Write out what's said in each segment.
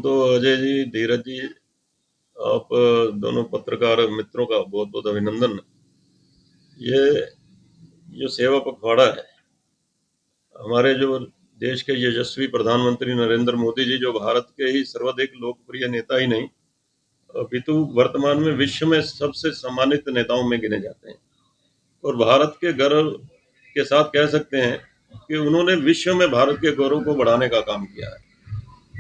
तो अजय जी, धीरज जी, आप दोनों पत्रकार मित्रों का बहुत बहुत अभिनंदन। ये जो सेवा पखवाड़ा है, हमारे जो देश के यशस्वी प्रधानमंत्री नरेंद्र मोदी जी, जो भारत के ही सर्वाधिक लोकप्रिय नेता ही नहीं अपितु वर्तमान में विश्व में सबसे सम्मानित नेताओं में गिने जाते हैं। और भारत के गर्व के साथ कह सकते हैं कि उन्होंने विश्व में भारत के गौरव को बढ़ाने का काम किया है।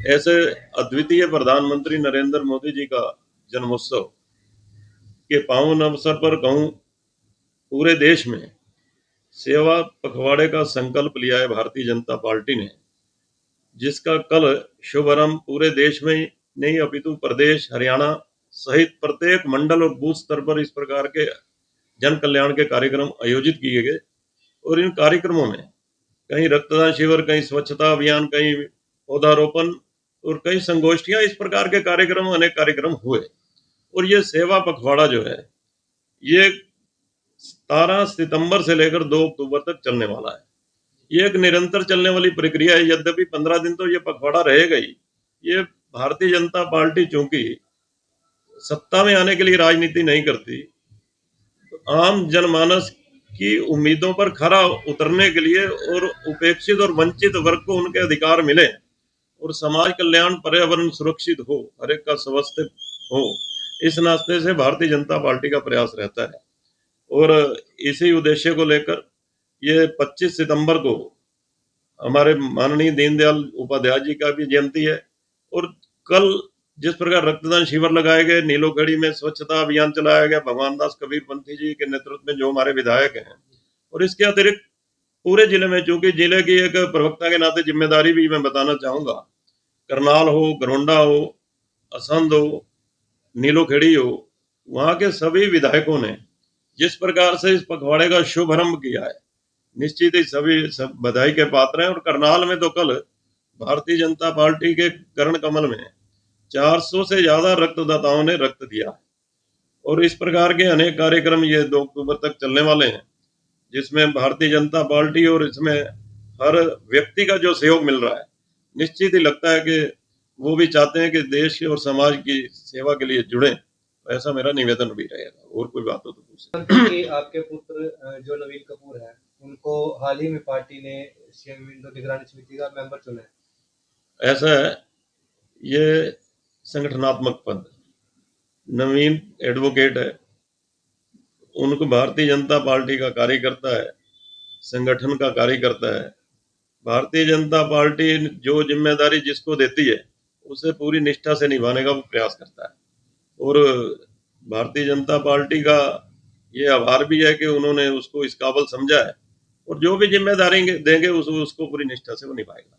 ऐसे अद्वितीय प्रधानमंत्री नरेंद्र मोदी जी का जन्मोत्सव के पावन अवसर पर कहूं, पूरे देश में सेवा पखवाड़े का संकल्प लिया है भारतीय जनता पार्टी ने, जिसका कल शुभारंभ पूरे देश में नहीं अपितु प्रदेश हरियाणा सहित प्रत्येक मंडल और बूथ स्तर पर इस प्रकार के जन कल्याण के कार्यक्रम आयोजित किए गए। और इन कार्यक्रमों में कहीं रक्तदान शिविर, कहीं स्वच्छता अभियान, कहीं पौधारोपण और कई संगोष्ठियां, इस प्रकार के कार्यक्रम, अनेक कार्यक्रम हुए। और ये सेवा पखवाड़ा जो है, ये 17 सितंबर से लेकर 2 अक्टूबर तक चलने वाला है। ये एक निरंतर चलने वाली प्रक्रिया है। यद्यपि 15 दिन तो ये पखवाड़ा रहेगा ही। ये भारतीय जनता पार्टी चूंकि सत्ता में आने के लिए राजनीति नहीं करती, तो आम जनमानस की उम्मीदों पर खरा उतरने के लिए और उपेक्षित और वंचित वर्ग को उनके अधिकार मिले और समाज कल्याण, पर्यावरण सुरक्षित हो, हर एक का स्वास्थ्य हो, इस नाते से भारतीय जनता पार्टी का प्रयास रहता है। और इसी उद्देश्य को लेकर ये 25 सितंबर को हमारे माननीय दीनदयाल उपाध्याय जी का भी जयंती है। और कल जिस प्रकार रक्तदान शिविर लगाए गए, नीलोखेड़ी में स्वच्छता अभियान चलाया गया भगवान दास कबीर पंथी जी के नेतृत्व में, जो हमारे विधायक हैं, और इसके अतिरिक्त पूरे जिले में, चूंकि जिले की एक प्रवक्ता के नाते जिम्मेदारी भी मैं बताना चाहूंगा, करनाल हो, गरोंडा हो, असंध हो, नीलोखेड़ी हो, वहां के सभी विधायकों ने जिस प्रकार से इस पखवाड़े का शुभारंभ किया है, निश्चित ही सभी सब बधाई के पात्र हैं। और करनाल में तो कल भारतीय जनता पार्टी के कर्ण कमल में 400 से ज्यादा रक्तदाताओं ने रक्त दिया है। और इस प्रकार के अनेक कार्यक्रम ये 2 अक्टूबर तक चलने वाले हैं, जिसमें भारतीय जनता पार्टी और इसमें हर व्यक्ति का जो सहयोग मिल रहा है, निश्चित ही लगता है कि वो भी चाहते हैं कि देश और समाज की सेवा के लिए जुड़े। ऐसा मेरा निवेदन भी रहेगा। और कोई बात हो तो पूछ। कि आपके पुत्र जो नवीन कपूर है, उनको हाल ही में पार्टी ने सीएम विंडो निगरानी समिति का मेंबर चुना है। ऐसा है, ये संगठनात्मक पद, नवीन एडवोकेट है, उनको भारतीय जनता पार्टी का कार्यकर्ता है, संगठन का कार्यकर्ता है। भारतीय जनता पार्टी जो जिम्मेदारी जिसको देती है, उसे पूरी निष्ठा से निभाने का वो प्रयास करता है। और भारतीय जनता पार्टी का ये आभार भी है कि उन्होंने उसको इस काबिल समझा है, और जो भी जिम्मेदारी देंगे उसको पूरी निष्ठा से वो निभाएगा।